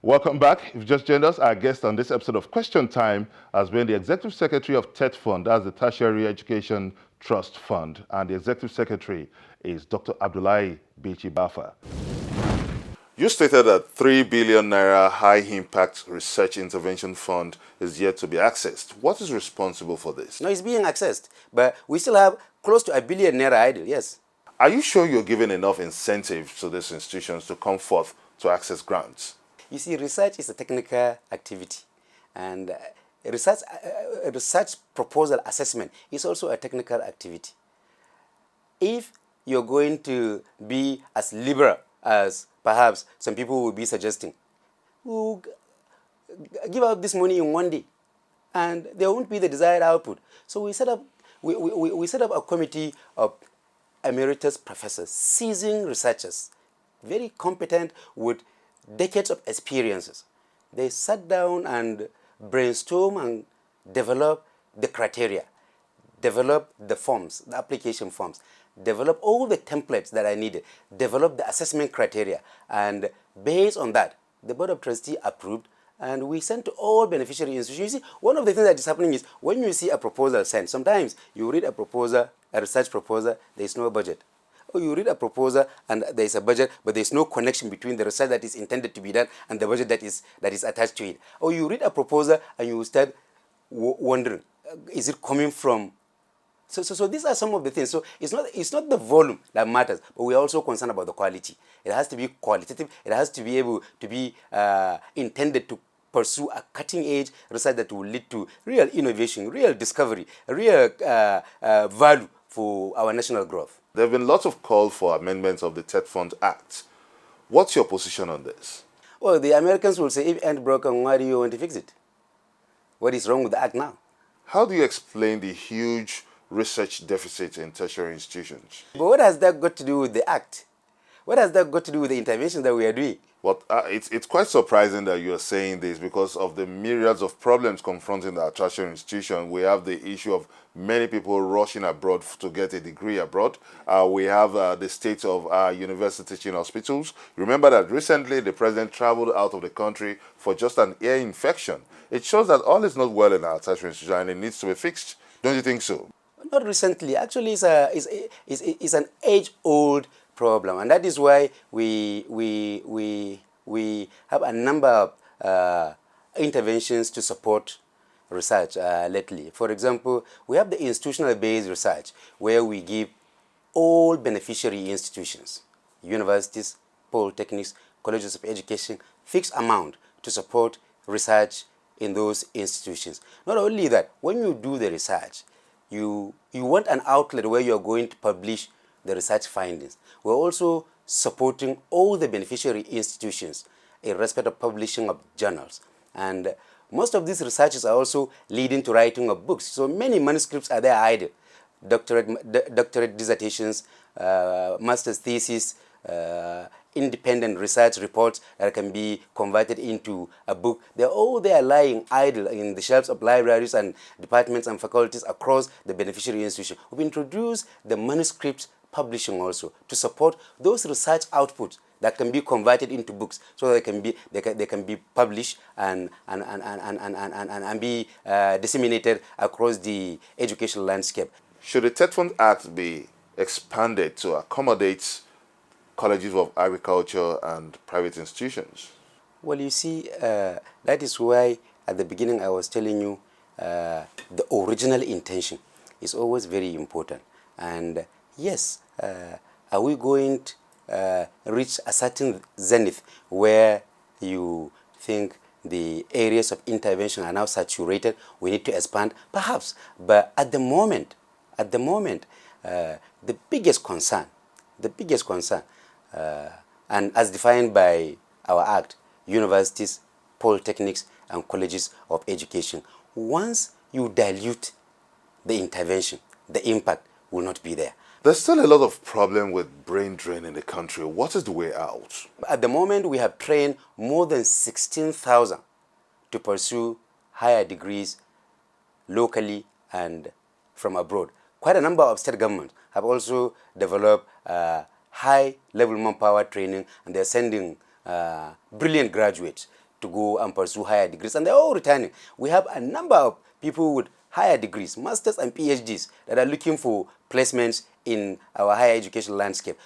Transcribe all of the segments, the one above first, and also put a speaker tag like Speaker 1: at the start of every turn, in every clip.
Speaker 1: Welcome back. If you just joined us, our guest on this episode of Question Time has been the Executive Secretary of TETFUND, that's the Tertiary Education Trust Fund, and the Executive Secretary is Dr. Dr.Baffa. You stated that 3 billion naira high-impact research intervention fund is yet to be accessed. What is responsible for this?
Speaker 2: No, it's being accessed, but we still have close to 1 billion naira idle, yes.
Speaker 1: Are you sure you're giving enough incentive to these institutions to come forth to access grants?
Speaker 2: You see, research is a technical activity, and research proposal assessment is also a technical activity. If you're going to be as liberal as perhaps some people will be suggesting, we'll give out this money in one day, and there won't be the desired output. So we set up a committee of emeritus professors, seasoned researchers, very competent with decades of experiences. They sat down and brainstorm and develop the criteria, develop the forms, the application forms, develop all the templates that I needed, develop the assessment criteria, and based on that, the Board of Trustees approved, and we sent to all beneficiary institutions. You see, one of the things that is happening is when you see a proposal sent, sometimes you read a proposal, a research proposal, there is no budget. Or you read a proposal and there is a budget, but there is no connection between the research that is intended to be done and the budget that is attached to it. Or you read a proposal and you start wondering, is it coming from? So these are some of the things. So it's not the volume that matters, but we are also concerned about the quality. It has to be qualitative. It has to be able to be intended to pursue a cutting-edge research that will lead to real innovation, real discovery, real value for our national growth.
Speaker 1: There have been lots of calls for amendments of the TETFUND Act. What's your position on this?
Speaker 2: Well, the Americans will say, if it ain't broken, why do you want to fix it? What is wrong with the Act now?
Speaker 1: How do you explain the huge research deficit in tertiary institutions?
Speaker 2: But what has that got to do with the Act? What has that got to do with the interventions that we are doing?
Speaker 1: Well, it's quite surprising that you are saying this because of the myriads of problems confronting our tertiary institution. We have the issue of many people rushing abroad to get a degree abroad. We have the state of our university teaching hospitals. Remember that recently the president traveled out of the country for just an ear infection. It shows that all is not well in our tertiary institution and it needs to be fixed. Don't you think so?
Speaker 2: Not recently. Actually, it's an age-old problem, and that is why we have a number of interventions to support research lately. For example, we have the institutional-based research where we give all beneficiary institutions, universities, polytechnics, colleges of education, fixed amount to support research in those institutions. Not only that, when you do the research, you want an outlet where you are going to publish the research findings. We're also supporting all the beneficiary institutions in respect of publishing of journals. And most of these researches are also leading to writing of books. So many manuscripts are there idle. Doctorate dissertations, master's thesis, independent research reports that can be converted into a book. They're all there lying idle in the shelves of libraries and departments and faculties across the beneficiary institution. We've introduced the manuscript publishing also to support those research outputs that can be converted into books so that they can be published and be disseminated across the educational landscape.
Speaker 1: Should the TETFUND Act be expanded to accommodate colleges of agriculture and private institutions?
Speaker 2: Well, you see, that is why at the beginning I was telling you the original intention is always very important. And yes, are we going to reach a certain zenith where you think the areas of intervention are now saturated, we need to expand? Perhaps, but at the moment, the biggest concern, and as defined by our Act, universities, polytechnics, and colleges of education, once you dilute the intervention, the impact will not be there.
Speaker 1: There's still a lot of problem with brain drain in the country. What is the way out?
Speaker 2: At the moment, we have trained more than 16,000 to pursue higher degrees locally and from abroad. Quite a number of state governments have also developed high-level manpower training, and they're sending brilliant graduates to go and pursue higher degrees, and they're all returning. We have a number of people with higher degrees, masters and PhDs, that are looking for placements in our higher education landscape.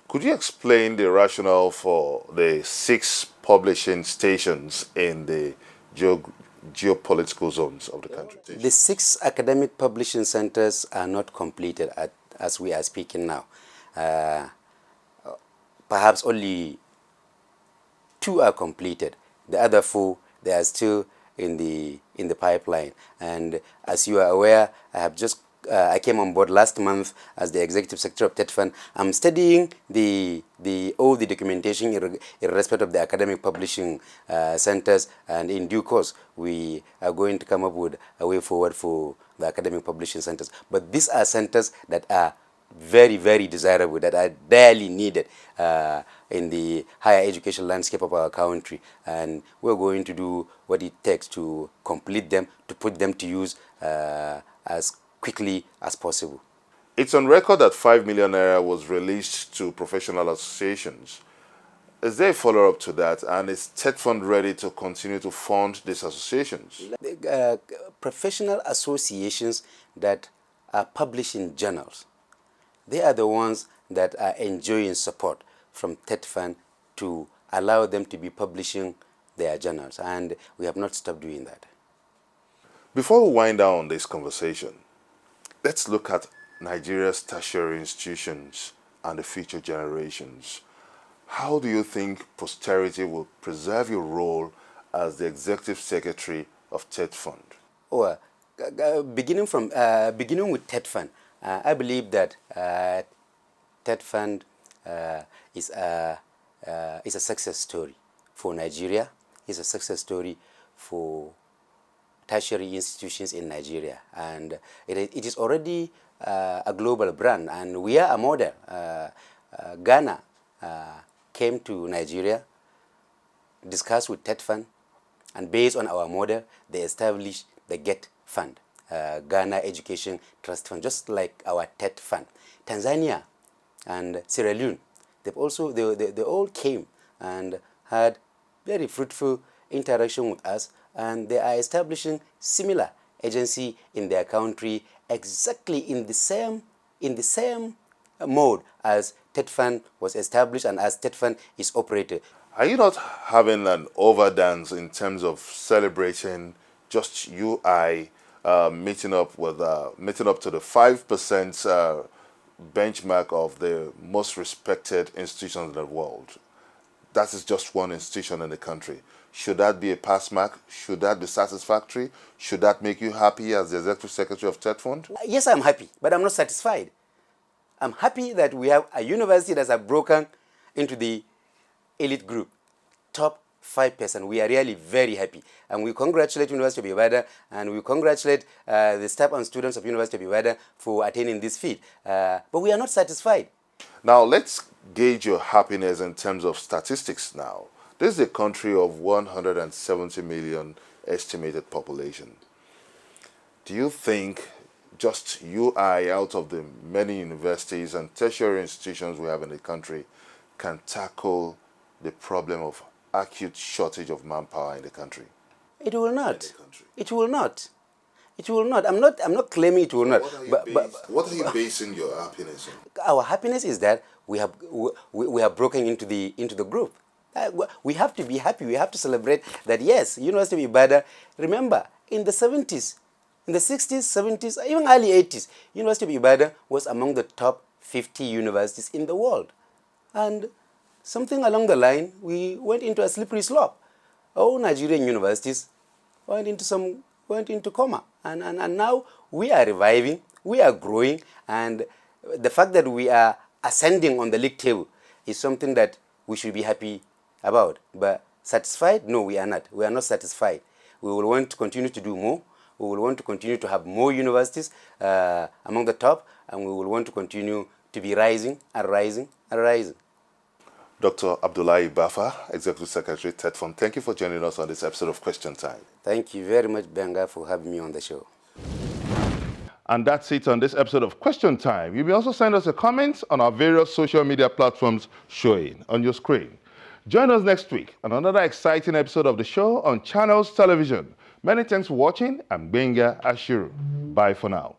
Speaker 1: Could you explain the rationale for the 6 publishing stations in the geopolitical zones of the country?
Speaker 2: The 6 academic publishing centers are not completed as we are speaking now. Perhaps only 2 are completed. The other 4, they are still in the pipeline. And as you are aware, I came on board last month as the executive secretary of TETFUND. I'm studying all the documentation in respect of the academic publishing centers, and in due course we are going to come up with a way forward for the academic publishing centers. But these are centers that are very, very desirable, that are barely needed in the higher education landscape of our country, and we're going to do what it takes to complete them, to put them to use as quickly as possible.
Speaker 1: It's on record that 5 million naira was released to professional associations. Is there a follow-up to that, and is TETFUND ready to continue to fund these associations?
Speaker 2: Professional associations that are publishing journals, they are the ones that are enjoying support from TETFUND to allow them to be publishing their journals, and we have not stopped doing that.
Speaker 1: Before we wind down this conversation, let's look at Nigeria's tertiary institutions and the future generations. How do you think posterity will preserve your role as the executive secretary of TETFUND?
Speaker 2: Well, beginning with TETFUND, I believe that TETFUND is a success story for Nigeria. It's a success story for tertiary institutions in Nigeria, and it is already a global brand, and we are a model. Ghana came to Nigeria, discussed with TETFUND, and based on our model, they established the GET Fund, Ghana Education Trust Fund, just like our TETFUND. Tanzania and Sierra Leone, they all came and had very fruitful interaction with us, and they are establishing similar agency in their country, exactly in the same mode as TETFUND was established and as TETFUND is operated.
Speaker 1: Are you not having an overdance in terms of celebrating just UI meeting up to the 5% benchmark of the most respected institutions in the world? That is just one institution in the country. Should that be a pass mark? Should that be satisfactory? Should that make you happy as the executive secretary of TETFUND?
Speaker 2: Yes, I'm happy, but I'm not satisfied. I'm happy that we have a university that has broken into the elite group, top 5%. We are really very happy, and we congratulate University of Ibadan, and we congratulate the staff and students of University of Ibadan for attaining this feat. But we are not satisfied.
Speaker 1: Now, let's gauge your happiness in terms of statistics now. This is a country of 170 million estimated population. Do you think just UI out of the many universities and tertiary institutions we have in the country can tackle the problem of acute shortage of manpower in the country?
Speaker 2: It will not. It will not. It will not. I'm not claiming it will not.
Speaker 1: What are you basing your happiness on?
Speaker 2: Our happiness is that we have broken into the group. We have to be happy. We have to celebrate that. Yes, University of Ibadan. Remember, in the 70s, in the 60s, 70s, even early 80s, University of Ibadan was among the top 50 universities in the world, and something along the line, we went into a slippery slope. All Nigerian universities went into coma, and now we are reviving, we are growing, and the fact that we are ascending on the league table is something that we should be happy about. But satisfied? No, we are not. We are not satisfied. We will want to continue to do more. We will want to continue to have more universities among the top, and we will want to continue to be rising and rising and rising.
Speaker 1: Dr. Dr.Baffa, Executive Secretary, TETFUND, thank you for joining us on this episode of Question Time.
Speaker 2: Thank you very much, Benga, for having me on the show.
Speaker 1: And that's it on this episode of Question Time. You may also send us a comment on our various social media platforms showing on your screen. Join us next week on another exciting episode of the show on Channels Television. Many thanks for watching. I'm Benga Ashiru. Bye for now.